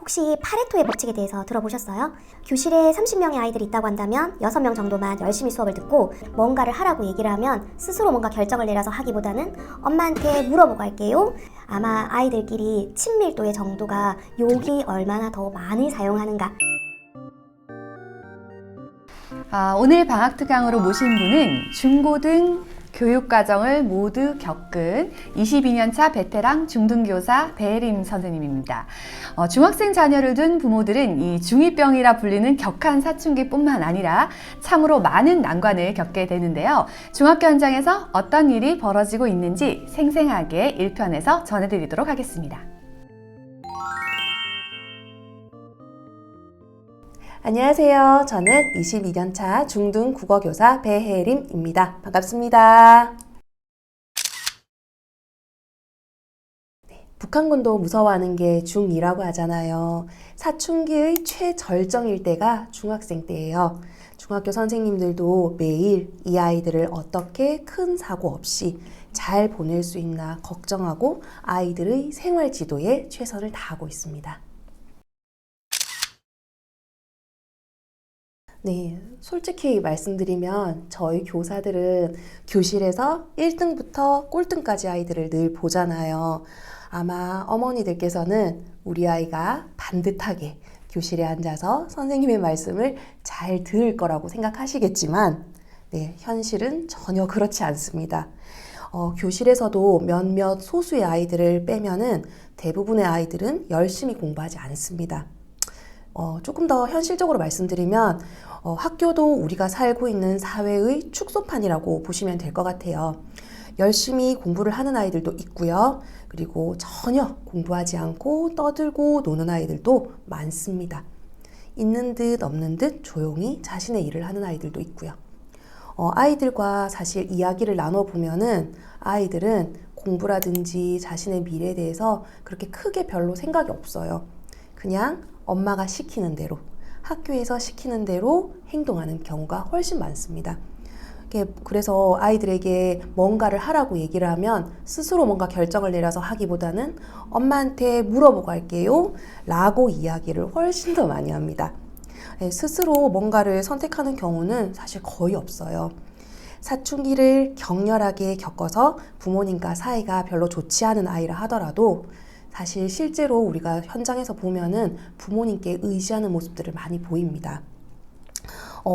혹시 파레토의 법칙에 대해서 들어보셨어요? 교실에 30명의 아이들이 있다고 한다면 6명 정도만 열심히 수업을 듣고 뭔가를 하라고 얘기를 하면 스스로 뭔가 결정을 내려서 하기보다는 엄마한테 물어보고 할게요. 아마 아이들끼리 친밀도의 정도가 욕이 얼마나 더 많이 사용하는가. 오늘 방학특강으로 모신 분은 중고등 교육과정을 모두 겪은 22년차 베테랑 중등교사 배혜림 선생님입니다. 중학생 자녀를 둔 부모들은 이 중2병이라 불리는 격한 사춘기뿐만 아니라 참으로 많은 난관을 겪게 되는데요. 중학교 현장에서 어떤 일이 벌어지고 있는지 생생하게 1편에서 전해드리도록 하겠습니다. 안녕하세요. 저는 22년차 중등 국어교사 배혜림입니다. 반갑습니다. 북한군도 무서워하는 게 중2라고 하잖아요. 사춘기의 최절정일 때가 중학생 때예요. 중학교 선생님들도 매일 이 아이들을 어떻게 큰 사고 없이 잘 보낼 수 있나 걱정하고 아이들의 생활 지도에 최선을 다하고 있습니다. 네, 솔직히 말씀드리면 저희 교사들은 교실에서 1등부터 꼴등까지 아이들을 늘 보잖아요. 아마 어머니들께서는 우리 아이가 반듯하게 교실에 앉아서 선생님의 말씀을 잘 들을 거라고 생각하시겠지만 네, 현실은 전혀 그렇지 않습니다. 교실에서도 몇몇 소수의 아이들을 빼면은 대부분의 아이들은 열심히 공부하지 않습니다. 조금 더 현실적으로 말씀드리면 학교도 우리가 살고 있는 사회의 축소판이라고 보시면 될 것 같아요. 열심히 공부를 하는 아이들도 있고요. 그리고 전혀 공부하지 않고 떠들고 노는 아이들도 많습니다. 있는 듯 없는 듯 조용히 자신의 일을 하는 아이들도 있고요. 아이들과 사실 이야기를 나눠보면은 아이들은 공부라든지 자신의 미래에 대해서 그렇게 크게 별로 생각이 없어요. 그냥 엄마가 시키는 대로, 학교에서 시키는 대로 행동하는 경우가 훨씬 많습니다. 그래서 아이들에게 뭔가를 하라고 얘기를 하면 스스로 뭔가 결정을 내려서 하기보다는 엄마한테 물어보고 할게요 라고 이야기를 훨씬 더 많이 합니다. 스스로 뭔가를 선택하는 경우는 사실 거의 없어요. 사춘기를 격렬하게 겪어서 부모님과 사이가 별로 좋지 않은 아이라 하더라도 사실 실제로 우리가 현장에서 보면은 부모님께 의지하는 모습들을 많이 보입니다.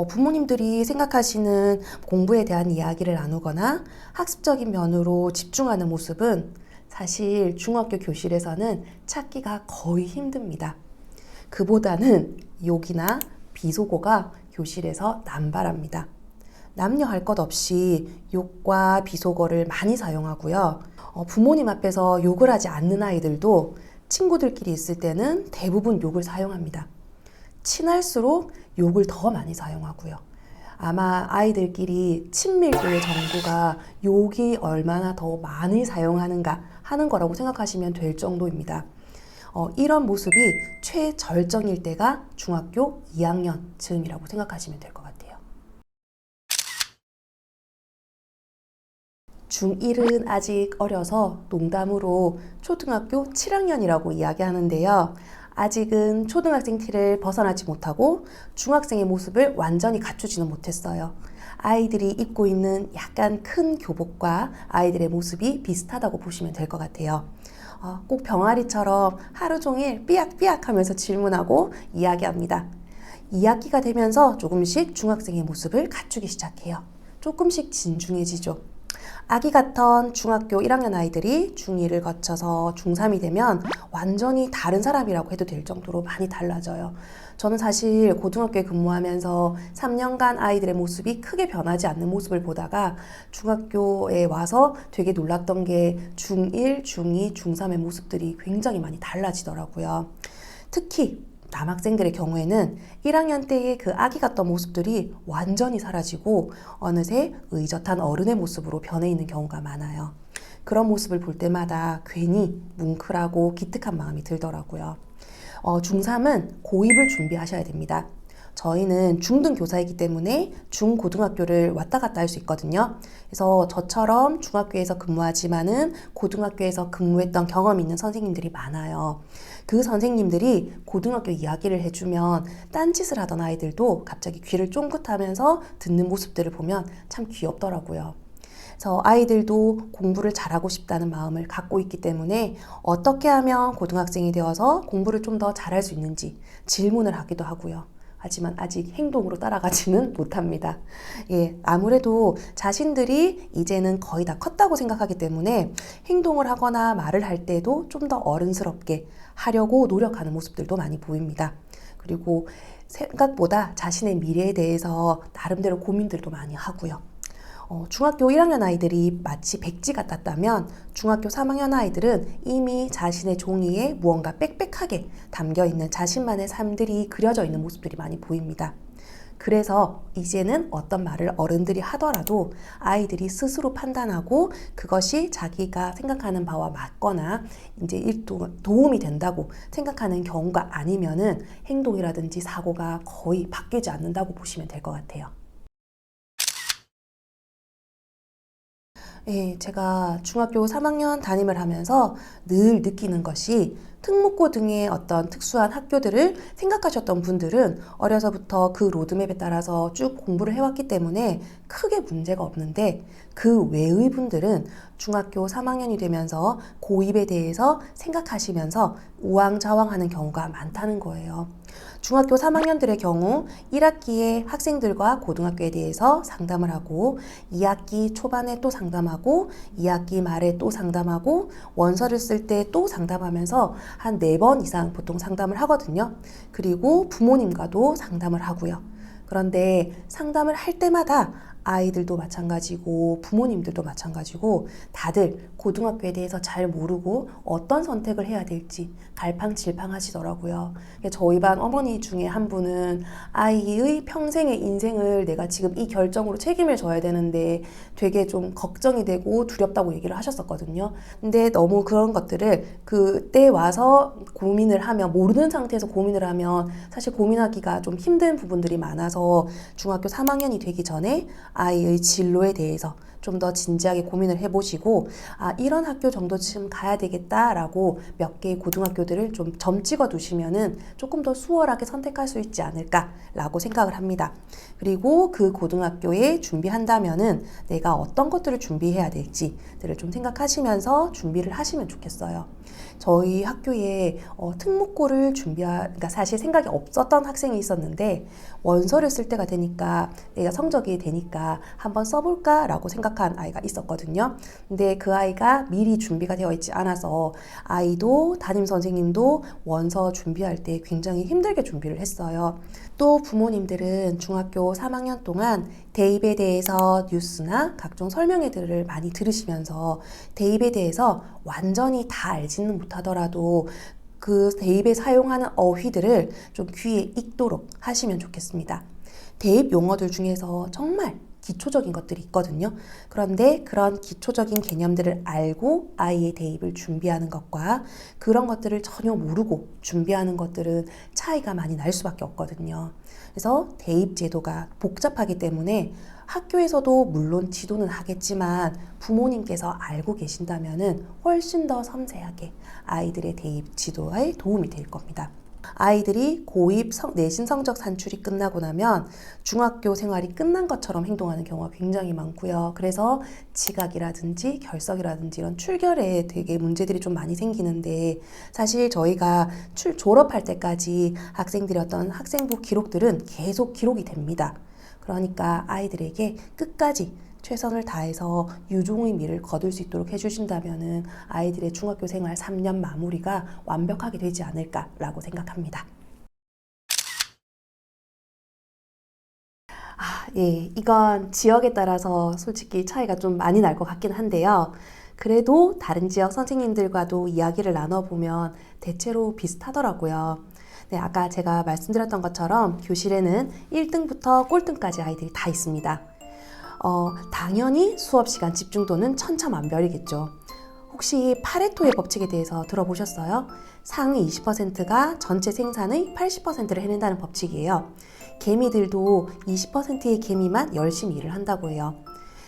부모님들이 생각하시는 공부에 대한 이야기를 나누거나 학습적인 면으로 집중하는 모습은 사실 중학교 교실에서는 찾기가 거의 힘듭니다. 그보다는 욕이나 비속어가 교실에서 남발합니다. 남녀 할 것 없이 욕과 비속어를 많이 사용하고요. 부모님 앞에서 욕을 하지 않는 아이들도 친구들끼리 있을 때는 대부분 욕을 사용합니다. 친할수록 욕을 더 많이 사용하고요. 아마 아이들끼리 친밀도의 정도가 욕이 얼마나 더 많이 사용하는가 하는 거라고 생각하시면 될 정도입니다. 이런 모습이 최절정일 때가 중학교 2학년 즈음이라고 생각하시면 될 것 같아요. 중1은 아직 어려서 농담으로 초등학교 7학년이라고 이야기하는데요. 아직은 초등학생 티를 벗어나지 못하고 중학생의 모습을 완전히 갖추지는 못했어요. 아이들이 입고 있는 약간 큰 교복과 아이들의 모습이 비슷하다고 보시면 될 것 같아요. 꼭 병아리처럼 하루 종일 삐약삐약 하면서 질문하고 이야기합니다. 2학기가 되면서 조금씩 중학생의 모습을 갖추기 시작해요. 조금씩 진중해지죠. 아기 같던 중학교 1학년 아이들이 중2를 거쳐서 중3이 되면 완전히 다른 사람이라고 해도 될 정도로 많이 달라져요. 저는 사실 고등학교에 근무하면서 3년간 아이들의 모습이 크게 변하지 않는 모습을 보다가 중학교에 와서 되게 놀랐던 게 중1, 중2, 중3의 모습들이 굉장히 많이 달라지더라고요. 특히 남학생들의 경우에는 1학년 때의 그 아기 같던 모습들이 완전히 사라지고 어느새 의젓한 어른의 모습으로 변해 있는 경우가 많아요. 그런 모습을 볼 때마다 괜히 뭉클하고 기특한 마음이 들더라고요. 중3은 고입을 준비하셔야 됩니다. 저희는 중등 교사이기 때문에 중고등학교를 왔다 갔다 할 수 있거든요. 그래서 저처럼 중학교에서 근무하지만은 고등학교에서 근무했던 경험이 있는 선생님들이 많아요. 그 선생님들이 고등학교 이야기를 해주면 딴짓을 하던 아이들도 갑자기 귀를 쫑긋하면서 듣는 모습들을 보면 참 귀엽더라고요. 그래서 아이들도 공부를 잘하고 싶다는 마음을 갖고 있기 때문에 어떻게 하면 고등학생이 되어서 공부를 좀 더 잘할 수 있는지 질문을 하기도 하고요. 하지만 아직 행동으로 따라가지는 못합니다. 예, 아무래도 자신들이 이제는 거의 다 컸다고 생각하기 때문에 행동을 하거나 말을 할 때도 좀 더 어른스럽게 하려고 노력하는 모습들도 많이 보입니다. 그리고 생각보다 자신의 미래에 대해서 나름대로 고민들도 많이 하고요. 중학교 1학년 아이들이 마치 백지 같았다면 중학교 3학년 아이들은 이미 자신의 종이에 무언가 빽빽하게 담겨있는 자신만의 삶들이 그려져 있는 모습들이 많이 보입니다. 그래서 이제는 어떤 말을 어른들이 하더라도 아이들이 스스로 판단하고 그것이 자기가 생각하는 바와 맞거나 이제 도움이 된다고 생각하는 경우가 아니면은 행동이라든지 사고가 거의 바뀌지 않는다고 보시면 될 것 같아요. 예, 제가 중학교 3학년 담임을 하면서 늘 느끼는 것이 특목고 등의 어떤 특수한 학교들을 생각하셨던 분들은 어려서부터 그 로드맵에 따라서 쭉 공부를 해왔기 때문에 크게 문제가 없는데 그 외의 분들은 중학교 3학년이 되면서 고입에 대해서 생각하시면서 우왕좌왕하는 경우가 많다는 거예요. 중학교 3학년들의 경우 1학기에 학생들과 고등학교에 대해서 상담을 하고 2학기 초반에 또 상담하고 2학기 말에 또 상담하고 원서를 쓸 때 또 상담하면서 한 4번 이상 보통 상담을 하거든요. 그리고 부모님과도 상담을 하고요. 그런데 상담을 할 때마다 아이들도 마찬가지고 부모님들도 마찬가지고 다들 고등학교에 대해서 잘 모르고 어떤 선택을 해야 될지 갈팡질팡 하시더라고요. 저희 반 어머니 중에 한 분은 아이의 평생의 인생을 내가 지금 이 결정으로 책임을 져야 되는데 되게 좀 걱정이 되고 두렵다고 얘기를 하셨었거든요. 근데 너무 그런 것들을 그때 와서 고민을 하면 모르는 상태에서 고민을 하면 사실 고민하기가 좀 힘든 부분들이 많아서 중학교 3학년이 되기 전에 아이의 진로에 대해서 좀 더 진지하게 고민을 해보시고 이런 학교 정도쯤 가야 되겠다라고 몇 개의 고등학교들을 좀 점 찍어 두시면은 조금 더 수월하게 선택할 수 있지 않을까라고 생각을 합니다. 그리고 그 고등학교에 준비한다면은 내가 어떤 것들을 준비해야 될지들을 좀 생각하시면서 준비를 하시면 좋겠어요. 저희 학교에 특목고를 그러니까 사실 생각이 없었던 학생이 있었는데 원서를 쓸 때가 되니까 내가 성적이 되니까 한번 써볼까라고 생각한 아이가 있었거든요. 근데 그 아이가 미리 준비가 되어 있지 않아서 아이도 담임 선생님도 원서 준비할 때 굉장히 힘들게 준비를 했어요. 또 부모님들은 중학교 3학년 동안 대입에 대해서 뉴스나 각종 설명회들을 많이 들으시면서 대입에 대해서 완전히 다 알지는 못하더라도 그 대입에 사용하는 어휘들을 좀 귀에 익도록 하시면 좋겠습니다. 대입 용어들 중에서 정말 기초적인 것들이 있거든요. 그런데 그런 기초적인 개념들을 알고 아이의 대입을 준비하는 것과 그런 것들을 전혀 모르고 준비하는 것들은 차이가 많이 날 수밖에 없거든요. 그래서 대입 제도가 복잡하기 때문에 학교에서도 물론 지도는 하겠지만 부모님께서 알고 계신다면은 훨씬 더 섬세하게 아이들의 대입 지도에 도움이 될 겁니다. 아이들이 고입 내신 성적 산출이 끝나고 나면 중학교 생활이 끝난 것처럼 행동하는 경우가 굉장히 많고요. 그래서 지각이라든지 결석이라든지 이런 출결에 되게 문제들이 좀 많이 생기는데 사실 저희가 졸업할 때까지 학생들의 어떤 학생부 기록들은 계속 기록이 됩니다. 그러니까 아이들에게 끝까지 최선을 다해서 유종의 미를 거둘 수 있도록 해주신다면은 아이들의 중학교 생활 3년 마무리가 완벽하게 되지 않을까라고 생각합니다. 예, 이건 지역에 따라서 솔직히 차이가 좀 많이 날 것 같긴 한데요. 그래도 다른 지역 선생님들과도 이야기를 나눠보면 대체로 비슷하더라고요. 네, 아까 제가 말씀드렸던 것처럼 교실에는 1등부터 꼴등까지 아이들이 다 있습니다. 당연히 수업 시간 집중도는 천차만별이겠죠. 혹시 파레토의 법칙에 대해서 들어보셨어요? 상위 20%가 전체 생산의 80%를 해낸다는 법칙이에요. 개미들도 20%의 개미만 열심히 일을 한다고 해요.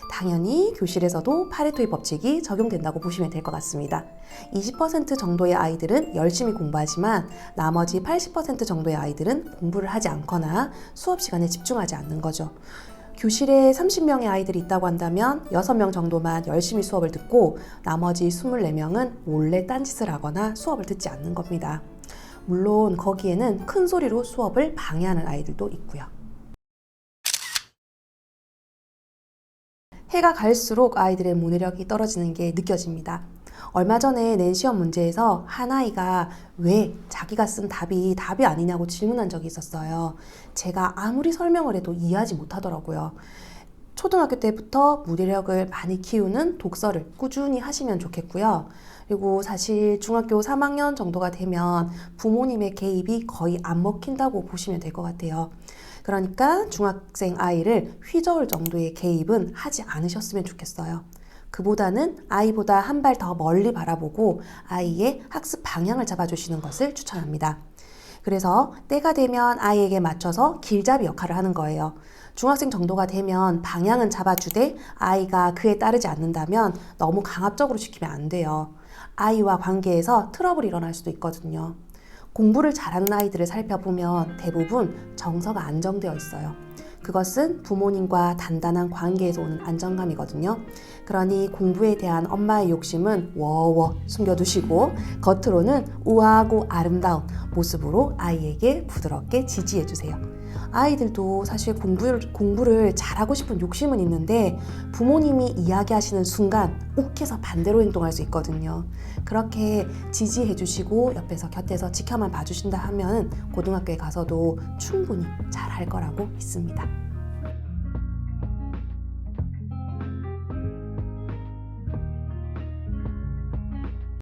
당연히 교실에서도 파레토의 법칙이 적용된다고 보시면 될 것 같습니다. 20% 정도의 아이들은 열심히 공부하지만 나머지 80% 정도의 아이들은 공부를 하지 않거나 수업 시간에 집중하지 않는 거죠. 교실에 30명의 아이들이 있다고 한다면 6명 정도만 열심히 수업을 듣고 나머지 24명은 몰래 딴짓을 하거나 수업을 듣지 않는 겁니다. 물론 거기에는 큰 소리로 수업을 방해하는 아이들도 있고요. 해가 갈수록 아이들의 문해력이 떨어지는 게 느껴집니다. 얼마 전에 낸 시험 문제에서 한 아이가 왜 자기가 쓴 답이 아니냐고 질문한 적이 있었어요. 제가 아무리 설명을 해도 이해하지 못하더라고요. 초등학교 때부터 문해력을 많이 키우는 독서를 꾸준히 하시면 좋겠고요. 그리고 사실 중학교 3학년 정도가 되면 부모님의 개입이 거의 안 먹힌다고 보시면 될 것 같아요. 그러니까 중학생 아이를 휘저을 정도의 개입은 하지 않으셨으면 좋겠어요. 그보다는 아이보다 한 발 더 멀리 바라보고 아이의 학습 방향을 잡아주시는 것을 추천합니다. 그래서 때가 되면 아이에게 맞춰서 길잡이 역할을 하는 거예요. 중학생 정도가 되면 방향은 잡아주되 아이가 그에 따르지 않는다면 너무 강압적으로 시키면 안 돼요. 아이와 관계에서 트러블이 일어날 수도 있거든요. 공부를 잘하는 아이들을 살펴보면 대부분 정서가 안정되어 있어요. 그것은 부모님과 단단한 관계에서 오는 안정감이거든요. 그러니 공부에 대한 엄마의 욕심은 워워 숨겨두시고 겉으로는 우아하고 아름다운 모습으로 아이에게 부드럽게 지지해주세요. 아이들도 사실 공부를 잘하고 싶은 욕심은 있는데 부모님이 이야기하시는 순간 욱해서 반대로 행동할 수 있거든요. 그렇게 지지해주시고 옆에서 곁에서 지켜만 봐주신다 하면 고등학교에 가서도 충분히 잘할 거라고 믿습니다.